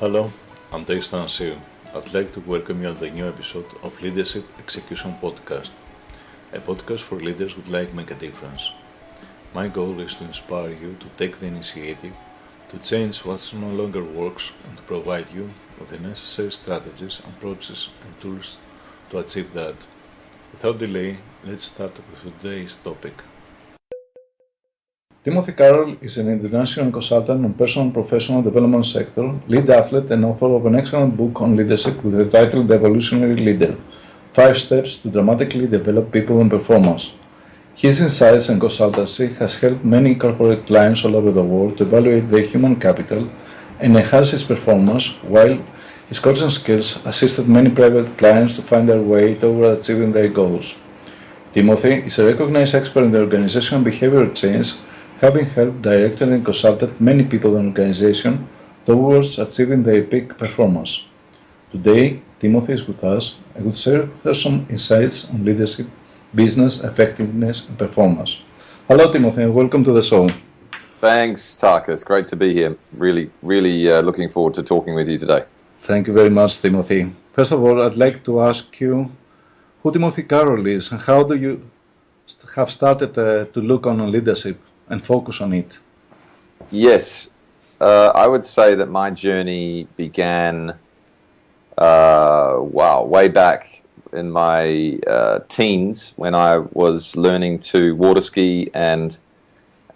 Hello, I'm Tristan Siu. I'd like to welcome you on the new episode of Leadership Execution Podcast, a podcast for leaders who'd like to make a difference. My goal is to inspire you to take the initiative, to change what no longer works, and to provide you with the necessary strategies, approaches, and tools to achieve that. Without delay, let's start with today's topic. Timothy Carroll is an international consultant on personal and professional development sector, lead athlete and author of an excellent book on leadership with the title The Evolutionary Leader, 5 Steps to Dramatically Develop People and Performance. His insights and consultancy has helped many corporate clients all over the world to evaluate their human capital and enhance its performance, while his coaching skills assisted many private clients to find their way toward achieving their goals. Timothy is a recognized expert in the organizational behavioral change, having helped directed and consulted many people and organizations towards achieving their peak performance. Today, Timothy is with us and will share with us some insights on leadership, business, effectiveness, and performance. Hello, Timothy, and welcome to the show. Thanks, Tarkus. Great to be here. Really looking forward to talking with you today. Thank you very much, Timothy. First of all, I'd like to ask you who Timothy Carroll is and how do you have started to look on leadership and focus on it? Yes, I would say that my journey began, way back in my teens when I was learning to water ski and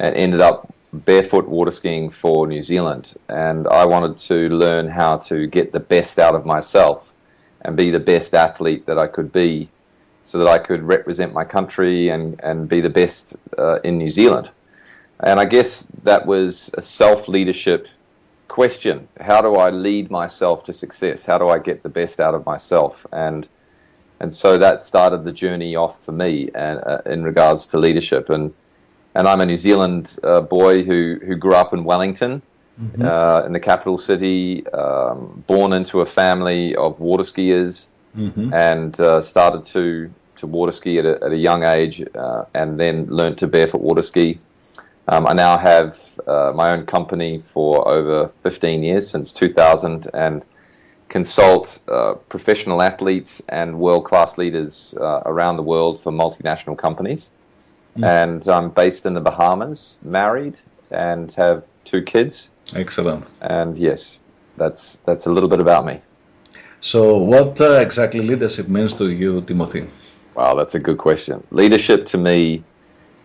ended up barefoot water skiing for New Zealand. And I wanted to learn how to get the best out of myself and be the best athlete that I could be so that I could represent my country and be the best in New Zealand. And I guess that was a self-leadership question. How do I lead myself to success? How do I get the best out of myself? And so that started the journey off for me in regards to leadership. And I'm a New Zealand boy who grew up in Wellington, in the capital city, born into a family of water skiers, and started to water ski at a young age, and then learned to barefoot water ski. I now have my own company for over 15 years, since 2000, and consult professional athletes and world-class leaders around the world for multinational companies. And I'm based in the Bahamas, married, and have 2 kids. Excellent. And yes, that's a little bit about me. So what exactly leadership means to you, Timothy? Wow, that's a good question. Leadership to me,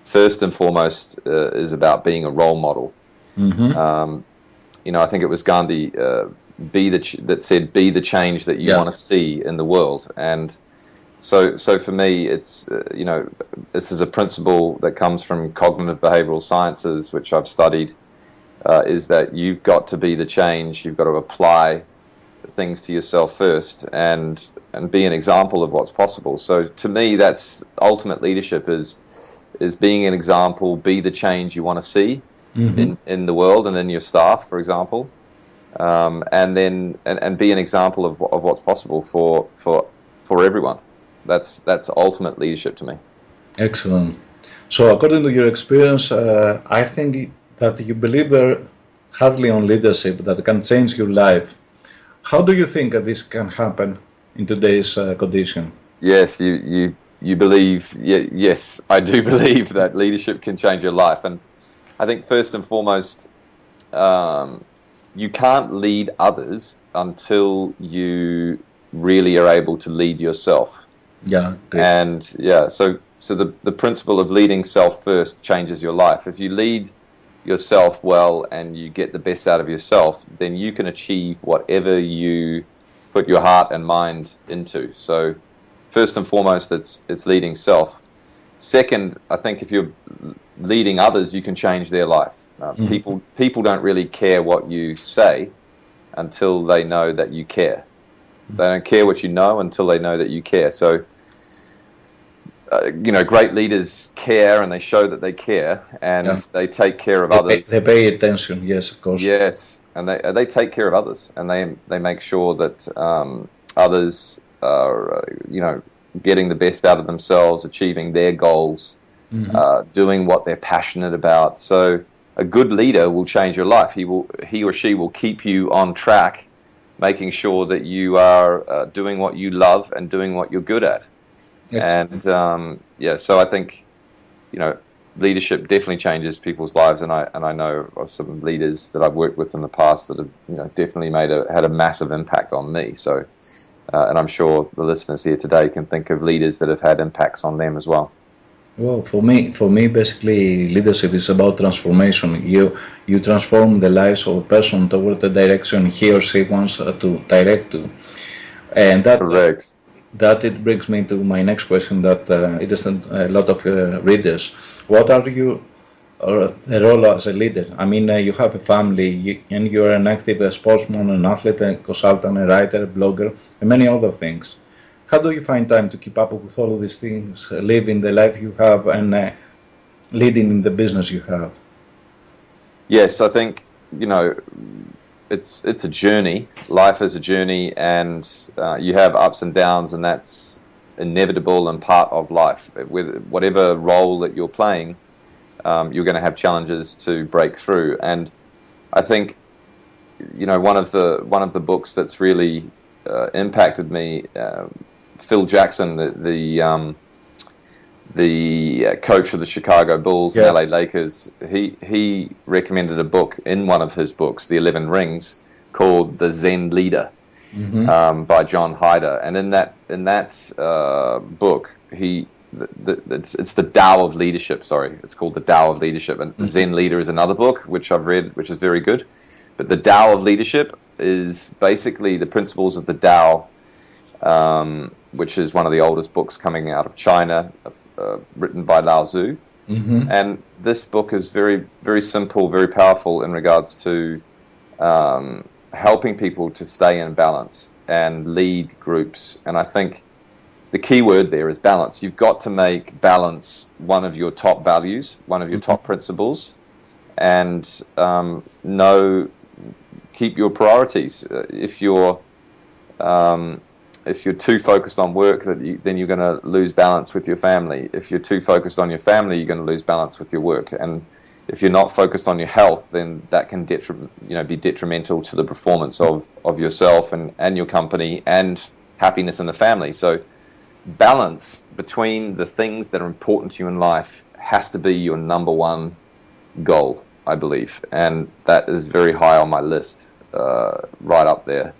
first and foremost, is about being a role model. I think it was Gandhi that said, "Be the change that you want to see in the world." And so for me, it's this is a principle that comes from cognitive behavioral sciences, which I've studied. Is that you've got to be the change. You've got to apply things to yourself first, and be an example of what's possible. So to me, that's ultimate leadership is being an example, be the change you want to see in the world and in your staff, for example, and be an example of what's possible for everyone. That's ultimate leadership to me. Excellent. So according to your experience, I think that you believe hardly on leadership that can change your life. How do you think that this can happen in today's condition? Yes, you believe, yes, I do believe that leadership can change your life. And I think first and foremost, you can't lead others until you really are able to lead yourself. Yeah. Great. And so the principle of leading self first changes your life. If you lead yourself well and you get the best out of yourself, then you can achieve whatever you put your heart and mind into. So first and foremost, it's leading self. Second, I think if you're leading others, you can change their life. People don't really care what you say until they know that you care. They don't care what you know until they know that you care. So, great leaders care, and they show that they care, and they take care of others. They pay attention, yes, of course. Yes, and they take care of others, and they make sure that others are, getting the best out of themselves, achieving their goals, doing what they're passionate about. So a good leader will change your life. He or she will keep you on track making sure that you are doing what you love and doing what you're good at. Excellent. And so I think, leadership definitely changes people's lives, and I know of some leaders that I've worked with in the past that have definitely had a massive impact on me. So, and I'm sure the listeners here today can think of leaders that have had impacts on them as well. Well, for me, basically, leadership is about transformation. You transform the lives of a person toward the direction he or she wants to direct to, and Correct. that it brings me to my next question. That it isn't a lot of readers. What are the role as a leader? I mean, you have a family, and you are an active sportsman, an athlete, a consultant, a writer, a blogger, and many other things. How do you find time to keep up with all of these things, living the life you have, and leading in the business you have? Yes, I think it's a journey. Life is a journey, and you have ups and downs, and that's inevitable and part of life. With whatever role that you're playing, you're going to have challenges to break through. And I think one of the books that's really impacted me, Phil Jackson, the coach of the Chicago Bulls and LA Lakers, he recommended a book in one of his books, The 11 Rings, called The Zen Leader, by John Hyder. And in that book, it's the Tao of Leadership. Sorry, it's called the Tao of Leadership. And The Zen Leader is another book which I've read, which is very good. But the Tao of Leadership is basically the principles of the Tao, which is one of the oldest books coming out of China, written by Lao Tzu. And this book is very, very simple, very powerful in regards to helping people to stay in balance and lead groups. And I think the key word there is balance. You've got to make balance one of your top values, one of your top principles, and keep your priorities. If you're too focused on work, then you're going to lose balance with your family. If you're too focused on your family, you're going to lose balance with your work. And if you're not focused on your health, then that can be detrimental to the performance of yourself and your company and happiness in the family. So balance between the things that are important to you in life has to be your number one goal, I believe. And that is very high on my list, right up there.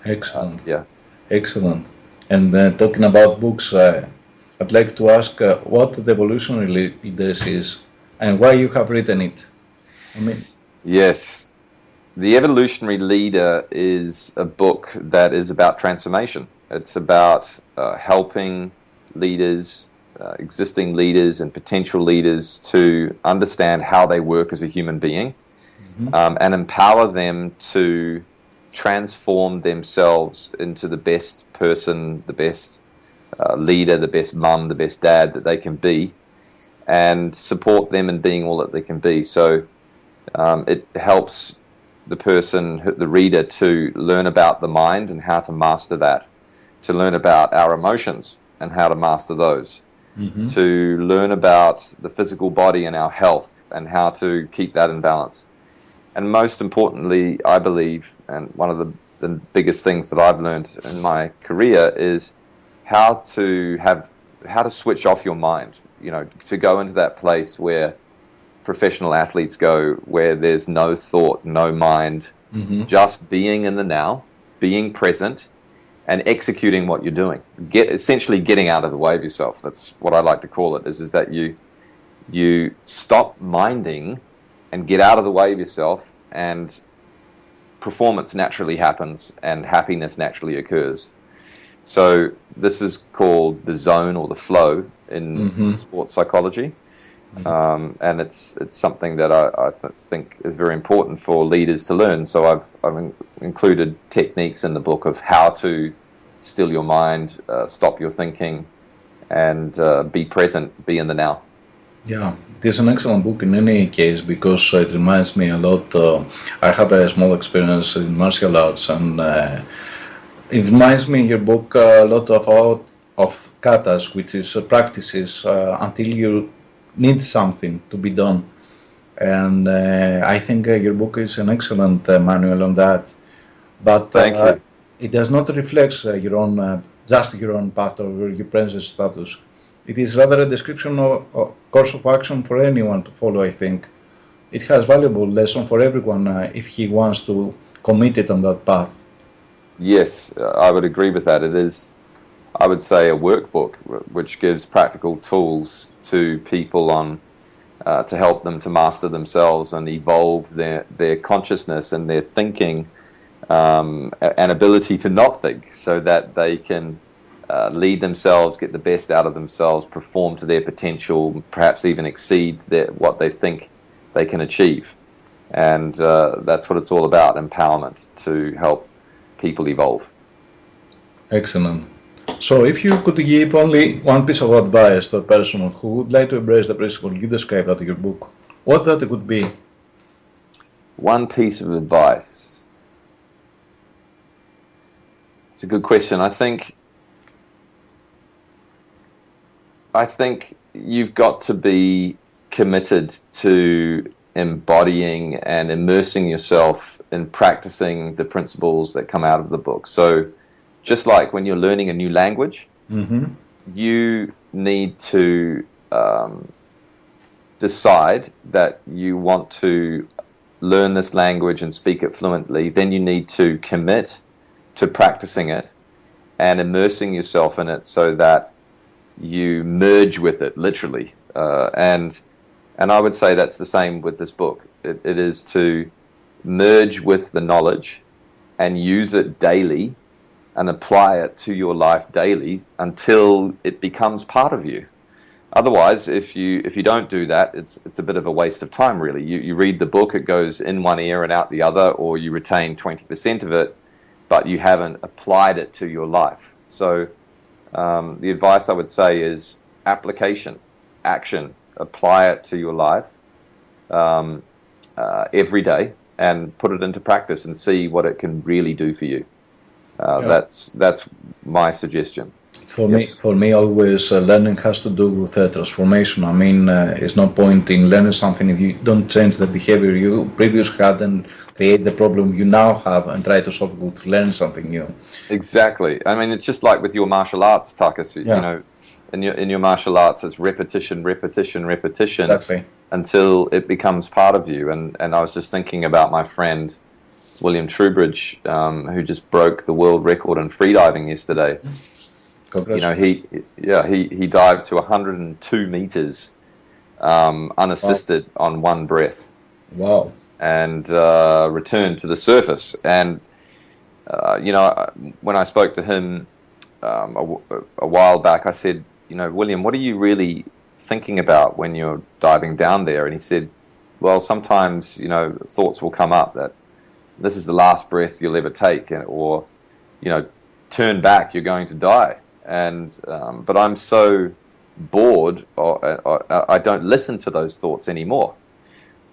Excellent. Yeah. Excellent. And talking about books, I'd like to ask what the evolutionary leaders is and why you have written it. Yes. The Evolutionary Leader is a book that is about transformation. It's about helping leaders, existing leaders and potential leaders to understand how they work as a human being, and empower them to transform themselves into the best person, the best leader, the best mum, the best dad that they can be, and support them in being all that they can be. So it helps the reader, to learn about the mind and how to master that, to learn about our emotions and how to master those, to learn about the physical body and our health and how to keep that in balance. And most importantly, I believe, and one of the biggest things that I've learned in my career is how to switch off your mind, to go into that place where professional athletes go, where there's no thought, no mind, just being in the now, being present, and executing what you're doing. Essentially getting out of the way of yourself. That's what I like to call it, is that you stop minding and get out of the way of yourself, and performance naturally happens and happiness naturally occurs. So this is called the zone or the flow in sports psychology. And it's something that I think is very important for leaders to learn. So I've included techniques in the book of how to still your mind, stop your thinking, and be present, be in the now. Yeah, it is an excellent book in any case, because it reminds me a lot. I have a small experience in martial arts, and it reminds me, your book, a lot of katas, which is practices until you need something to be done. And I think your book is an excellent manual on that. but Thank you. it does not reflect your own, just your own path or your present status. It is rather a description of a course of action for anyone to follow, I think. It has valuable lesson for everyone if he wants to commit it on that path. Yes, I would agree with that. It is, I would say, a workbook which gives practical tools to people on to help them to master themselves and evolve their consciousness and their thinking and ability to not think, so that they can lead themselves, get the best out of themselves, perform to their potential, perhaps even exceed what they think they can achieve. And that's what it's all about, empowerment, to help people evolve. Excellent. So if you could give only one piece of advice to a person who would like to embrace the principle you described in your book, what that would be? One piece of advice. It's a good question. I think you've got to be committed to embodying and immersing yourself in practicing the principles that come out of the book. So just like when you're learning a new language, you need to decide that you want to learn this language and speak it fluently. Then you need to commit to practicing it and immersing yourself in it so that you merge with it, literally. And I would say that's the same with this book. It is to merge with the knowledge and use it daily and apply it to your life daily until it becomes part of you. Otherwise, if you don't do that, it's a bit of a waste of time, really. You read the book, it goes in one ear and out the other, or you retain 20% of it, but you haven't applied it to your life. So the advice I would say is application, action. Apply it to your life every day and put it into practice and see what it can really do for you. That's my suggestion. For me, always learning has to do with transformation. I mean, it's no point in learning something if you don't change the behavior you previously had and create the problem you now have and try to solve it with learning something new. Exactly. I mean, it's just like with your martial arts, Takas. You know, in your martial arts, it's repetition, Exactly. until it becomes part of you. And I was just thinking about my friend William Trubridge, who just broke the world record in freediving yesterday. You know, he dived to 102 meters unassisted on one breath. Wow. And returned to the surface. And you know, when I spoke to him a while back, I said, you know, William, what are you really thinking about when you're diving down there? And he said, well, sometimes, you know, thoughts will come up that this is the last breath you'll ever take, or, you know, turn back, you're going to die. And but I'm so bored, or I don't listen to those thoughts anymore.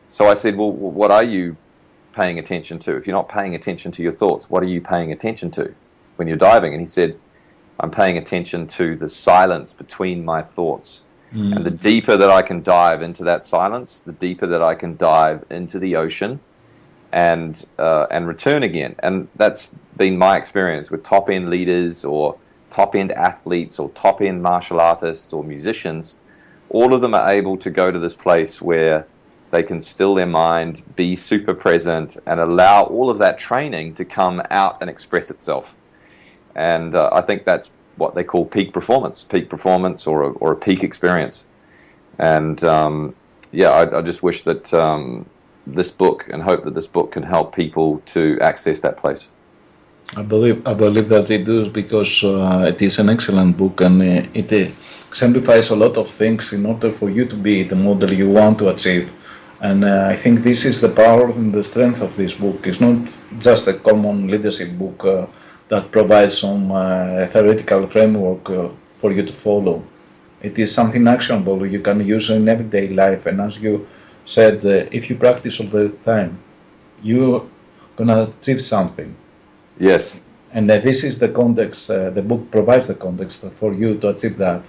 So I said, well, what are you paying attention to? If you're not paying attention to your thoughts, what are you paying attention to when you're diving? And he said, I'm paying attention to the silence between my thoughts. And the deeper that I can dive into that silence, the deeper that I can dive into the ocean and return again. And that's been my experience with top-end leaders or top-end athletes or top-end martial artists or musicians. All of them are able to go to this place where they can still their mind, be super present, and allow all of that training to come out and express itself. And I think that's what they call peak performance or a peak experience. And I just wish that this book, and hope that this book can help people to access that place. I believe that it does, because it is an excellent book, and it exemplifies a lot of things in order for you to be the model you want to achieve. And I think this is the power and the strength of this book. It's not just a common leadership book that provides some theoretical framework for you to follow. It is something actionable you can use in everyday life. And as you said, if you practice all the time, you're going to achieve something. Yes. And this is the context, the book provides the context for you to achieve that.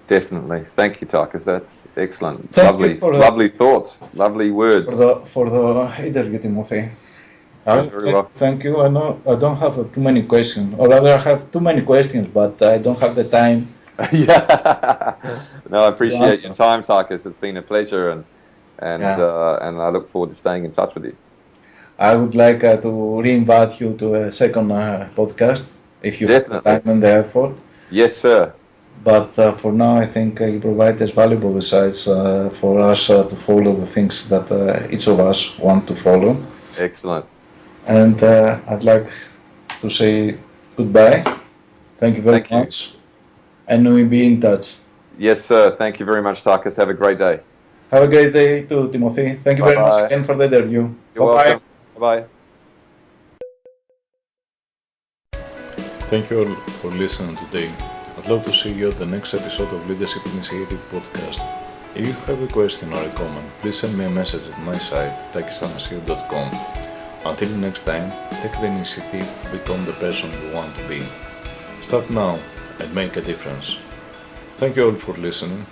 Definitely. Thank you, Takas. That's excellent. Thank you for lovely thoughts, lovely words. For the interview, Timothy. Very well. Thank you. I know I don't have too many questions, or rather, I have too many questions, but I don't have the time Yeah. No, I to appreciate your answer. time, Tarkus. It's been a pleasure, Yeah. and I look forward to staying in touch with you. I would like to re-invite you to a second podcast if you have the Definitely. time and the effort. Yes, sir. But for now, I think you provide us valuable insights for us to follow the things that each of us want to follow. Excellent. And I'd like to say goodbye. Thank you very Thank you. much. And we'll be in touch. Yes, sir. Thank you very much, Tarkus. Have a great day. Have a great day too, Timothy. Thank you very much Bye-bye. again for the interview. You're Bye bye. welcome. Bye-bye. Thank you all for listening today. I'd love to see you at the next episode of Leadership Initiative Podcast. If you have a question or a comment, please send me a message at my site, takistanasiou.com. Until next time, take the initiative to become the person you want to be. Start now and make a difference. Thank you all for listening.